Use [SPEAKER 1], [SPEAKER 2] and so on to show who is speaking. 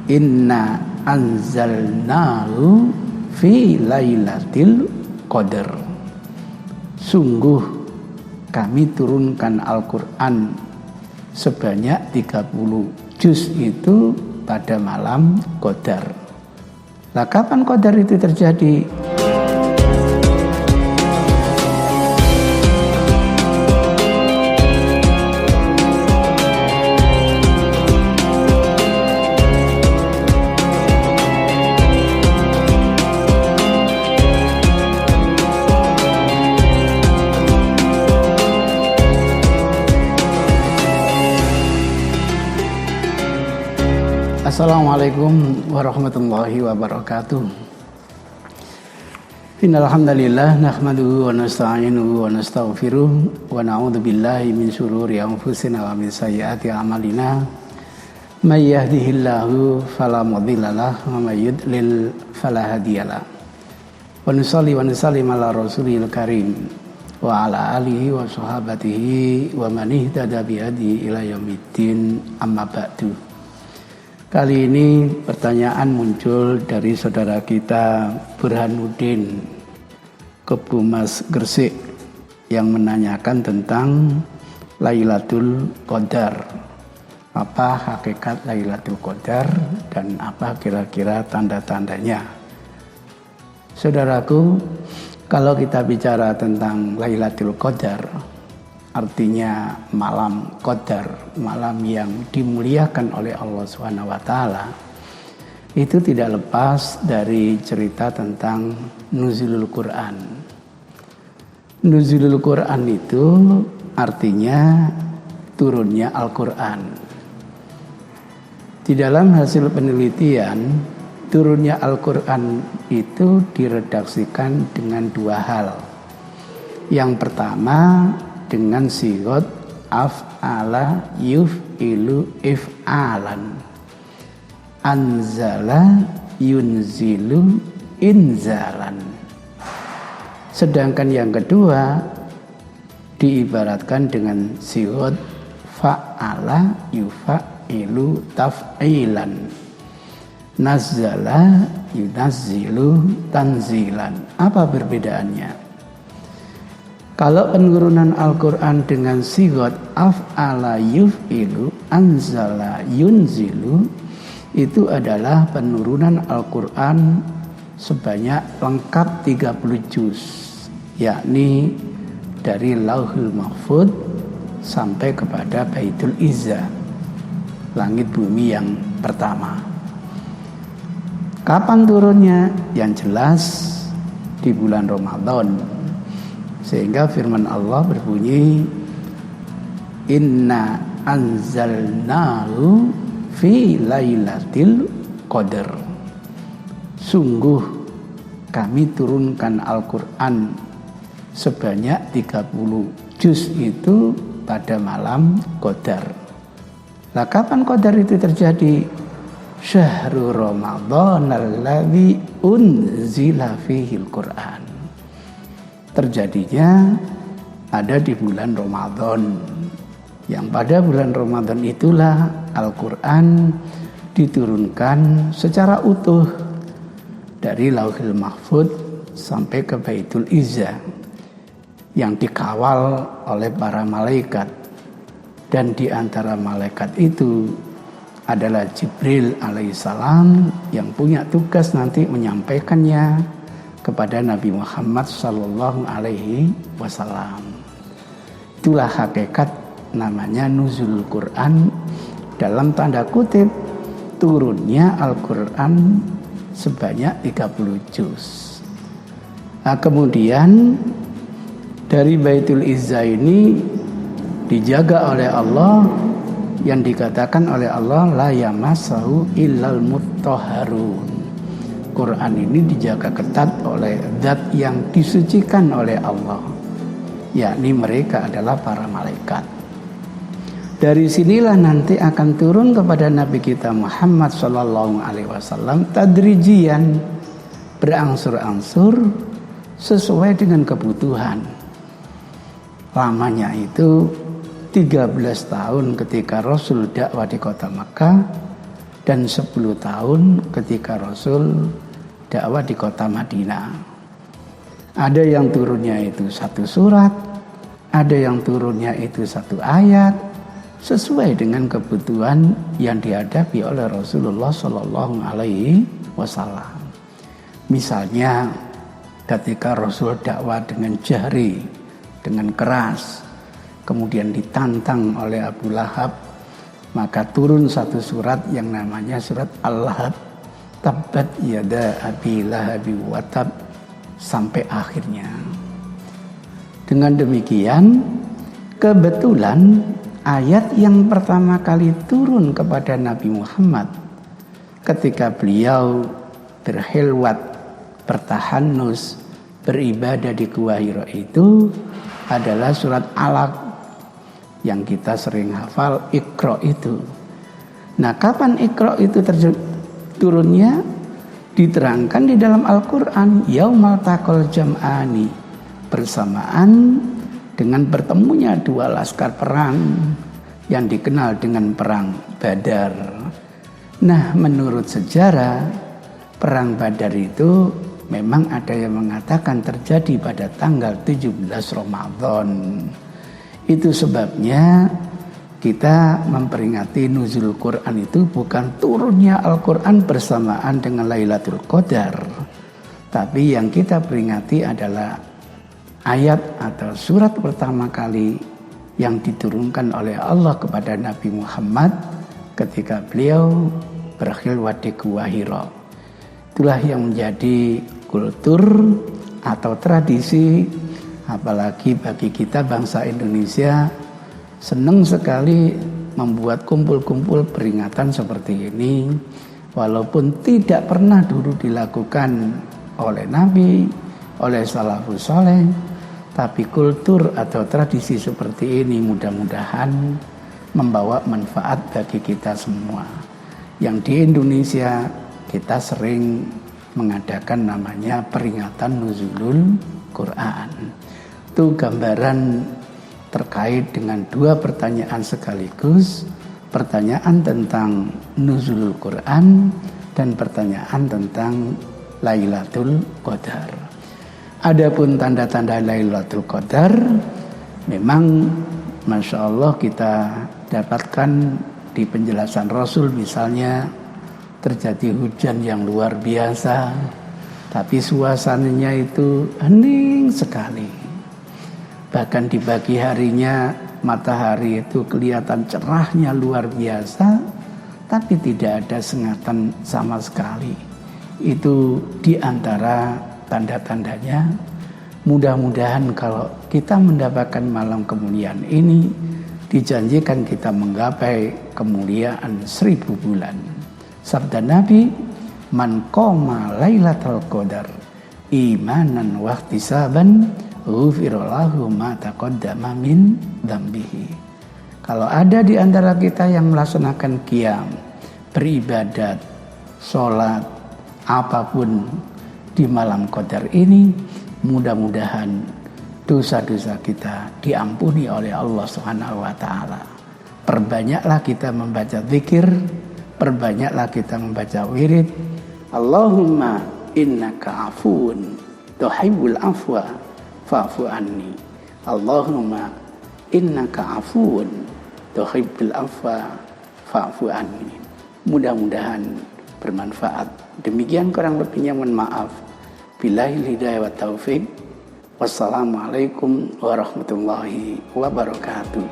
[SPEAKER 1] Inna anzalnahu fi lailatul qadar. Sungguh kami turunkan Al-Quran sebanyak 30 juz itu pada malam Qadar. Nah, kapan Qadar itu terjadi? Assalamualaikum warahmatullahi wabarakatuh. Innal hamdalillah nahmaduhu wa nasta'inuhu wa nastaghfiruh wa na'udzu billahi min shururi anfusina wa min sayyiati a'malina. May yahdihillahu fala mudhillalah wa may yudlil fala hadiyalah. Wa nusalli wa nusallim ala rasulil karim wa ala alihi wa sahabatihi wa man ihtada bi hadihi ila yaumiddin, amma ba'du. Kali ini pertanyaan muncul dari saudara kita Burhanuddin Kebumas Gresik yang menanyakan tentang Lailatul Qadar. Apa hakikat Lailatul Qadar dan apa kira-kira tanda-tandanya? Saudaraku, kalau kita bicara tentang Lailatul Qadar, artinya malam Qadar, malam yang dimuliakan oleh Allah SWT, itu tidak lepas dari cerita tentang nuzulul Quran. Nuzulul Quran itu artinya turunnya Al-Quran. Di dalam hasil penelitian, turunnya Al-Quran itu diredaksikan dengan dua hal. Yang pertama, dengan sigot af'ala yuf'ilu if'alan, anzala yunzilu inzalan. Sedangkan yang kedua diibaratkan dengan sigot fa'ala yuf'ilu taf'ilan, nazzala yunazzilu tanzilan. Apa perbedaannya? Kalau penurunan Al-Quran dengan sigot af'ala yuf'ilu, anzala yunzilu, itu adalah penurunan Al-Quran sebanyak lengkap 30 juz, yakni dari Lauhul Mahfudz sampai kepada Baitul Izzah, langit bumi yang pertama. Kapan turunnya? Yang jelas di bulan Ramadan. Sehingga firman Allah berbunyi, Inna anzalnahu fi lailatul qadar. Sungguh kami turunkan Al-Quran sebanyak 30 juz itu pada malam Qadar. Nah, kapan Qadar itu terjadi? Syahrul Ramadan alladzi unzila fihil Qur'an. Terjadinya ada di bulan Ramadan, yang pada bulan Ramadan itulah Al-Quran diturunkan secara utuh dari Lauhul Mahfudz sampai ke Baitul Izzah, yang dikawal oleh para malaikat. Dan di antara malaikat itu adalah Jibril alaihissalam yang punya tugas nanti menyampaikannya kepada Nabi Muhammad sallallahu alaihi wasallam. Itulah hakikat namanya nuzul Quran, dalam tanda kutip turunnya Al-Quran sebanyak 30 juz. Nah, kemudian dari Baitul Izzah ini dijaga oleh Allah, yang dikatakan oleh Allah la yamassahu illal mutahharun. Quran ini dijaga ketat oleh zat yang disucikan oleh Allah, yakni mereka adalah para malaikat. Dari sinilah nanti akan turun kepada Nabi kita Muhammad SAW tadrijian, berangsur-angsur sesuai dengan kebutuhan. Lamanya itu 13 tahun ketika Rasul dakwah di kota Makkah, dan 10 tahun ketika Rasul dakwah di kota Madinah. Ada yang turunnya itu 1 surat, ada yang turunnya itu 1 ayat, sesuai dengan kebutuhan yang dihadapi oleh Rasulullah Shallallahu Alaihi Wasallam. Misalnya ketika Rasul dakwah dengan jahri, dengan keras, kemudian ditantang oleh Abu Lahab, maka turun 1 surat yang namanya surat Al-Lahab, tabbat yada abi lahabi wa tab, sampai akhirnya. Dengan demikian, kebetulan ayat yang pertama kali turun kepada Nabi Muhammad ketika beliau berkhilwat, bertahanus, beribadah di Gua Hira itu adalah surat Alaq yang kita sering hafal, Iqra itu. Nah, kapan Iqra itu turunnya? Diterangkan di dalam Al-Quran, yaumal taqal jam'ani, bersamaan dengan bertemunya 2 laskar perang yang dikenal dengan perang Badar. Nah, menurut sejarah, perang Badar itu memang ada yang mengatakan terjadi pada tanggal 17 Ramadan. Itu sebabnya kita memperingati nuzul Quran itu bukan turunnya Al-Quran bersamaan dengan Lailatul Qadar, tapi yang kita peringati adalah ayat atau surat pertama kali yang diturunkan oleh Allah kepada Nabi Muhammad ketika beliau berkhilwat di Gua Hira. Itulah yang menjadi kultur atau tradisi, apalagi bagi kita bangsa Indonesia, senang sekali membuat kumpul-kumpul peringatan seperti ini, walaupun tidak pernah dulu dilakukan oleh Nabi, oleh salafus saleh, tapi kultur atau tradisi seperti ini mudah-mudahan membawa manfaat bagi kita semua. Yang di Indonesia kita sering mengadakan namanya peringatan nuzulul Quran. Itu gambaran terkait dengan 2 pertanyaan sekaligus, pertanyaan tentang nuzulul Quran dan pertanyaan tentang Lailatul Qadar. Adapun tanda-tanda Lailatul Qadar memang Masya Allah kita dapatkan di penjelasan Rasul, misalnya terjadi hujan yang luar biasa, tapi suasananya itu hening sekali. Bahkan di pagi harinya matahari itu kelihatan cerahnya luar biasa, tapi tidak ada sengatan sama sekali. Itu di antara tanda-tandanya. Mudah-mudahan kalau kita mendapatkan malam kemuliaan ini, dijanjikan kita menggapai kemuliaan 1000 bulan. Sabda Nabi, man qoma lailatul qadar imanan wa ihtisaban ghufira lahu ma taqaddama min dzambihi. Kalau ada di antara kita yang melaksanakan qiyam, beribadat, sholat, apapun di malam qadar ini, mudah-mudahan dosa-dosa kita diampuni oleh Allah Subhanahu wa taala. Perbanyaklah kita membaca zikir, perbanyaklah kita membaca wirid. Allahumma innaka afuun tuhibbul afwa fa'fu anni. Allahumma innaka afuun tuhibbul afwa fa'fu anni. Mudah-mudahan bermanfaat. Demikian kurang lebihnya mohon maaf. Billahi hidayah wa taufik. Wassalamualaikum warahmatullahi wabarakatuh.